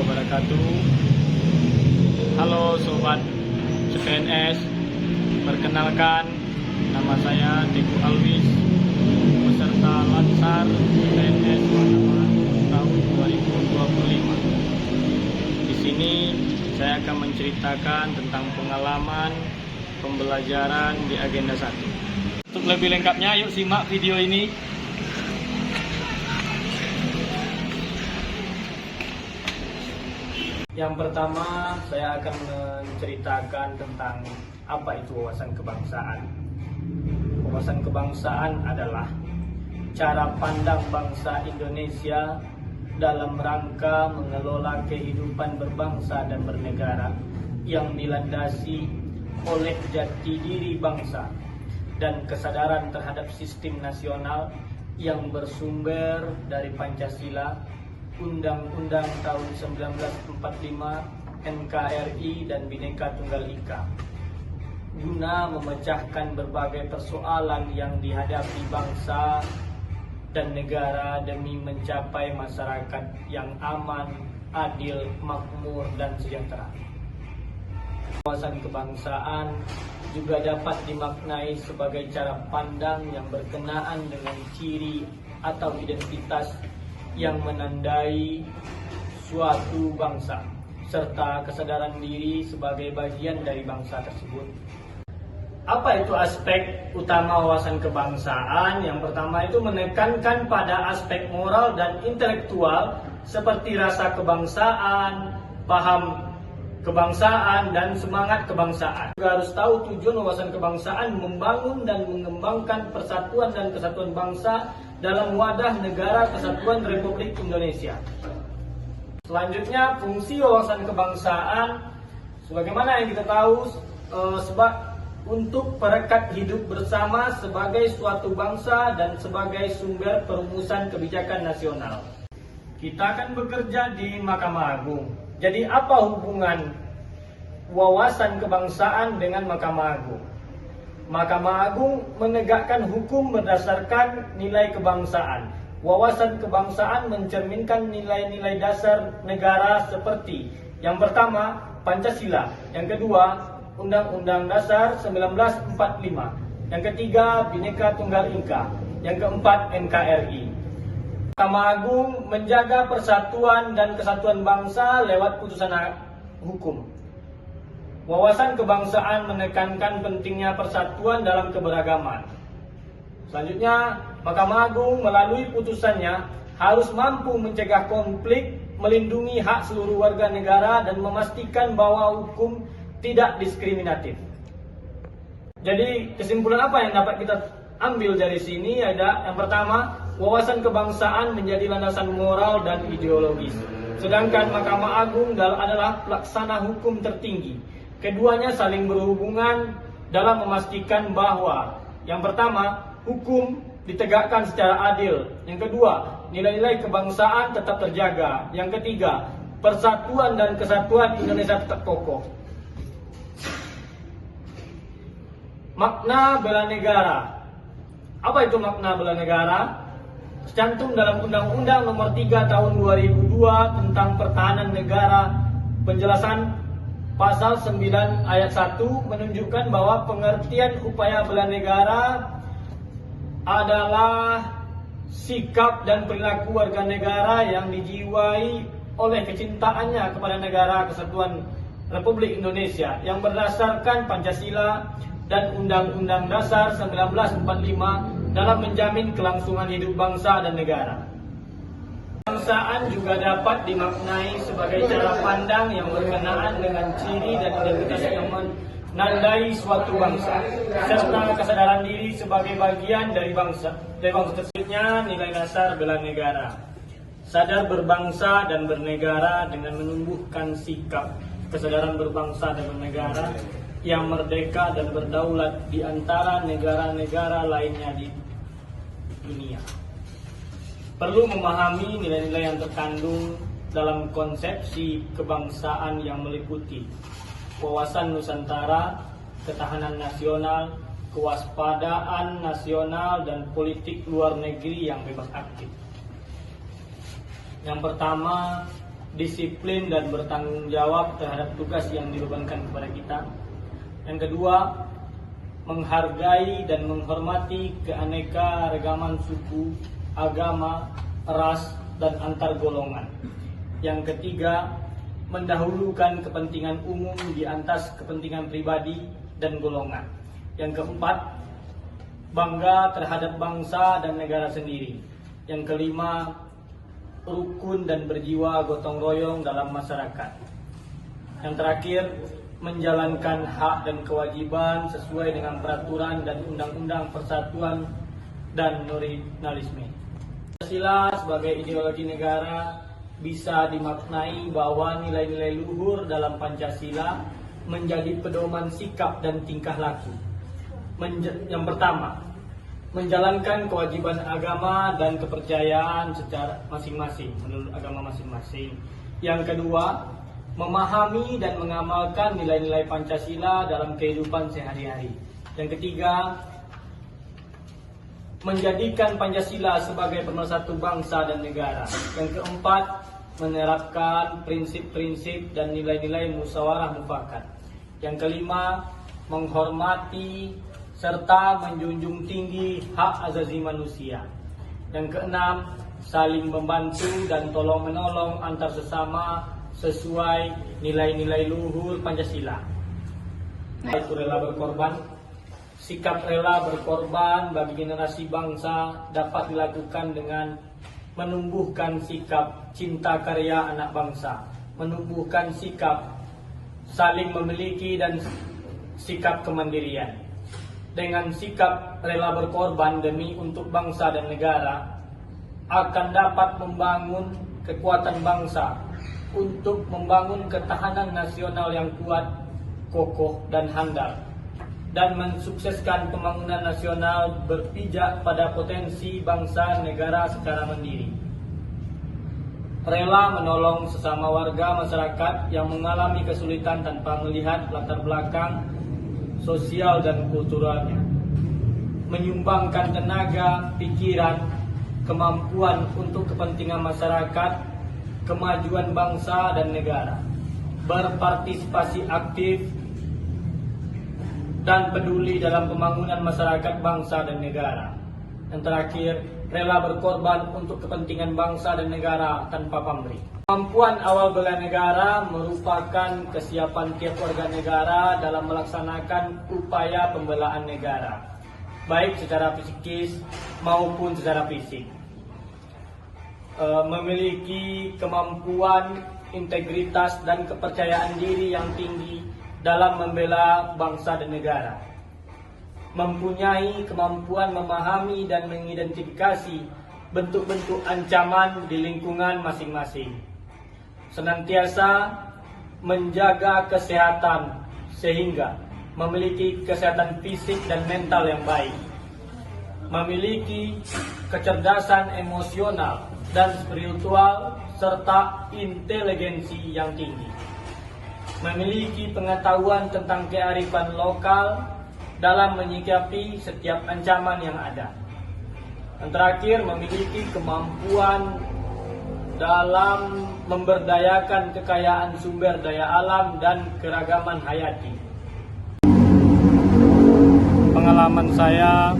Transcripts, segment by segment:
wabarakatuh. Halo Sobat CPNS, perkenalkan nama saya Teguh Alwis, peserta Lansar CPNS Makassar tahun 2025. Di sini saya akan menceritakan tentang pengalaman pembelajaran di agenda 1. Untuk lebih lengkapnya, yuk simak video ini. Yang pertama, saya akan menceritakan tentang apa itu wawasan kebangsaan. Wawasan kebangsaan adalah cara pandang bangsa Indonesia dalam rangka mengelola kehidupan berbangsa dan bernegara yang dilandasi oleh jati diri bangsa dan kesadaran terhadap sistem nasional yang bersumber dari Pancasila, Undang-Undang tahun 1945, NKRI, dan Bhinneka Tunggal Ika, guna memecahkan berbagai persoalan yang dihadapi bangsa dan negara demi mencapai masyarakat yang aman, adil, makmur, dan sejahtera. Wawasan kebangsaan juga dapat dimaknai sebagai cara pandang yang berkenaan dengan ciri atau identitas yang menandai suatu bangsa, serta kesadaran diri sebagai bagian dari bangsa tersebut. Apa itu aspek utama wawasan kebangsaan? Yang pertama itu menekankan pada aspek moral dan intelektual seperti rasa kebangsaan, paham kebangsaan, dan semangat kebangsaan. Juga harus tahu tujuan wawasan kebangsaan membangun dan mengembangkan persatuan dan kesatuan bangsa dalam wadah negara kesatuan Republik Indonesia. Selanjutnya, fungsi wawasan kebangsaan sebagaimana yang kita tahu untuk perekat hidup bersama sebagai suatu bangsa dan sebagai sumber perumusan kebijakan nasional. Kita akan bekerja di Mahkamah Agung. Jadi apa hubungan wawasan kebangsaan dengan Mahkamah Agung? Mahkamah Agung menegakkan hukum berdasarkan nilai kebangsaan. Wawasan kebangsaan mencerminkan nilai-nilai dasar negara seperti yang pertama, Pancasila, yang kedua, Undang-Undang Dasar 1945, yang ketiga, Bhinneka Tunggal Ika, yang keempat, NKRI. Mahkamah Agung menjaga persatuan dan kesatuan bangsa lewat putusan hukum. Wawasan kebangsaan menekankan pentingnya persatuan dalam keberagaman. Selanjutnya, Mahkamah Agung melalui putusannya harus mampu mencegah konflik, melindungi hak seluruh warga negara, dan memastikan bahwa hukum tidak diskriminatif. Jadi, kesimpulan apa yang dapat kita ambil dari sini? Ada yang pertama, wawasan kebangsaan menjadi landasan moral dan ideologis, sedangkan Mahkamah Agung adalah pelaksana hukum tertinggi. Keduanya saling berhubungan dalam memastikan bahwa yang pertama, hukum ditegakkan secara adil. Yang kedua, nilai-nilai kebangsaan tetap terjaga. Yang ketiga, persatuan dan kesatuan Indonesia tetap kokoh. Makna bela negara. Apa itu makna bela negara? Tercantum dalam Undang-Undang Nomor 3 Tahun 2002 tentang Pertahanan Negara. Penjelasan Pasal 9 ayat 1 menunjukkan bahwa pengertian upaya bela negara adalah sikap dan perilaku warga negara yang dijiwai oleh kecintaannya kepada negara kesatuan Republik Indonesia yang berdasarkan Pancasila dan Undang-Undang Dasar 1945 dalam menjamin kelangsungan hidup bangsa dan negara. Kebangsaan juga dapat dimaknai sebagai cara pandang yang berkenaan dengan ciri dan identitas yang menandai suatu bangsa, serta kesadaran diri sebagai bagian dari bangsa. Tersebutnya nilai dasar bela negara. Sadar berbangsa dan bernegara dengan menumbuhkan sikap kesadaran berbangsa dan bernegara yang merdeka dan berdaulat di antara negara-negara lainnya di dunia. Perlu memahami nilai-nilai yang terkandung dalam konsepsi kebangsaan yang meliputi wawasan Nusantara, ketahanan nasional, kewaspadaan nasional, dan politik luar negeri yang bebas aktif. Yang pertama, disiplin dan bertanggung jawab terhadap tugas yang dibebankan kepada kita. Yang kedua, menghargai dan menghormati keanekaragaman suku, agama, ras, dan antar golongan. Yang ketiga, mendahulukan kepentingan umum di atas kepentingan pribadi dan golongan. Yang keempat, bangga terhadap bangsa dan negara sendiri. Yang kelima, rukun dan berjiwa gotong royong dalam masyarakat. Yang terakhir, menjalankan hak dan kewajiban sesuai dengan peraturan dan undang-undang persatuan dan nasionalisme. Pancasila sebagai ideologi negara bisa dimaknai bahwa nilai-nilai luhur dalam Pancasila menjadi pedoman sikap dan tingkah laku. Yang pertama, menjalankan kewajiban agama dan kepercayaan secara masing-masing menurut agama masing-masing. Yang kedua, memahami dan mengamalkan nilai-nilai Pancasila dalam kehidupan sehari-hari. Yang ketiga, menjadikan Pancasila sebagai pemersatu bangsa dan negara. Yang keempat, menerapkan prinsip-prinsip dan nilai-nilai musyawarah mufakat. Yang kelima, menghormati serta menjunjung tinggi hak asasi manusia. Yang keenam, saling membantu dan tolong-menolong antar sesama sesuai nilai-nilai luhur Pancasila. Yaitu rela berkorban. Sikap rela berkorban bagi generasi bangsa dapat dilakukan dengan menumbuhkan sikap cinta karya anak bangsa, menumbuhkan sikap saling memiliki dan sikap kemandirian. Dengan sikap rela berkorban demi untuk bangsa dan negara akan dapat membangun kekuatan bangsa untuk membangun ketahanan nasional yang kuat, kokoh, dan handal, dan mensukseskan pembangunan nasional berpijak pada potensi bangsa negara secara mandiri. Rela menolong sesama warga masyarakat yang mengalami kesulitan tanpa melihat latar belakang sosial dan kulturalnya. Menyumbangkan tenaga, pikiran, kemampuan untuk kepentingan masyarakat, kemajuan bangsa dan negara. Berpartisipasi aktif dan peduli dalam pembangunan masyarakat bangsa dan negara. Yang terakhir, rela berkorban untuk kepentingan bangsa dan negara tanpa pamrih. Kemampuan awal bela negara merupakan kesiapan tiap warga negara dalam melaksanakan upaya pembelaan negara, baik secara psikis maupun secara fisik. Memiliki kemampuan, integritas, dan kepercayaan diri yang tinggi dalam membela bangsa dan negara. Mempunyai kemampuan memahami dan mengidentifikasi bentuk-bentuk ancaman di lingkungan masing-masing. Senantiasa menjaga kesehatan sehingga memiliki kesehatan fisik dan mental yang baik. Memiliki kecerdasan emosional dan spiritual serta inteligensi yang tinggi. Memiliki pengetahuan tentang kearifan lokal dalam menyikapi setiap ancaman yang ada. Yang terakhir, memiliki kemampuan dalam memberdayakan kekayaan sumber daya alam dan keragaman hayati. Pengalaman saya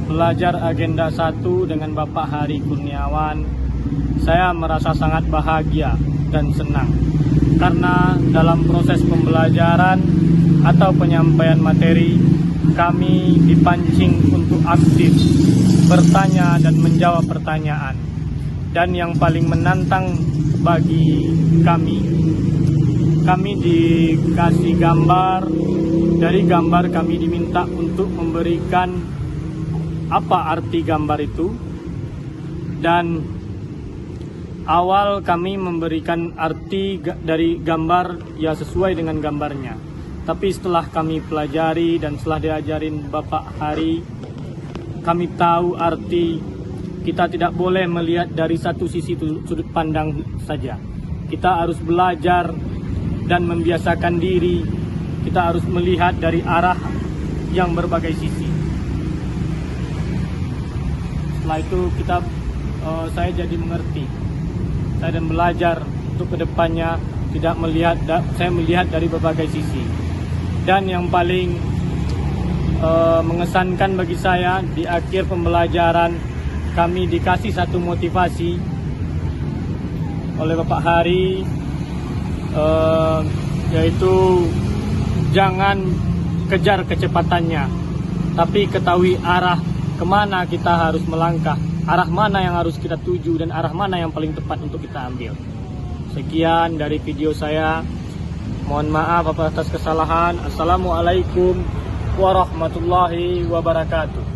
belajar agenda 1 dengan Bapak Hari Kurniawan, saya merasa sangat bahagia dan senang karena dalam proses pembelajaran atau penyampaian materi kami dipancing untuk aktif bertanya dan menjawab pertanyaan. Dan yang paling menantang bagi kami dikasih gambar. Dari gambar kami diminta untuk memberikan apa arti gambar itu. Dan awal kami memberikan arti dari gambar ya sesuai dengan gambarnya. Tapi setelah kami pelajari dan setelah diajarin Bapak Hari, kami tahu arti kita tidak boleh melihat dari satu sisi sudut pandang saja. Kita harus belajar dan membiasakan diri. Kita harus melihat dari arah yang berbagai sisi. Setelah itu saya jadi mengerti. Saya dan belajar untuk kedepannya saya melihat dari berbagai sisi. Dan yang paling mengesankan bagi saya, di akhir pembelajaran kami dikasih satu motivasi oleh Bapak Hari, yaitu jangan kejar kecepatannya, tapi ketahui arah kemana kita harus melangkah, arah mana yang harus kita tuju, dan arah mana yang paling tepat untuk kita ambil. Sekian dari video saya. Mohon maaf atas kesalahan. Assalamualaikum warahmatullahi wabarakatuh.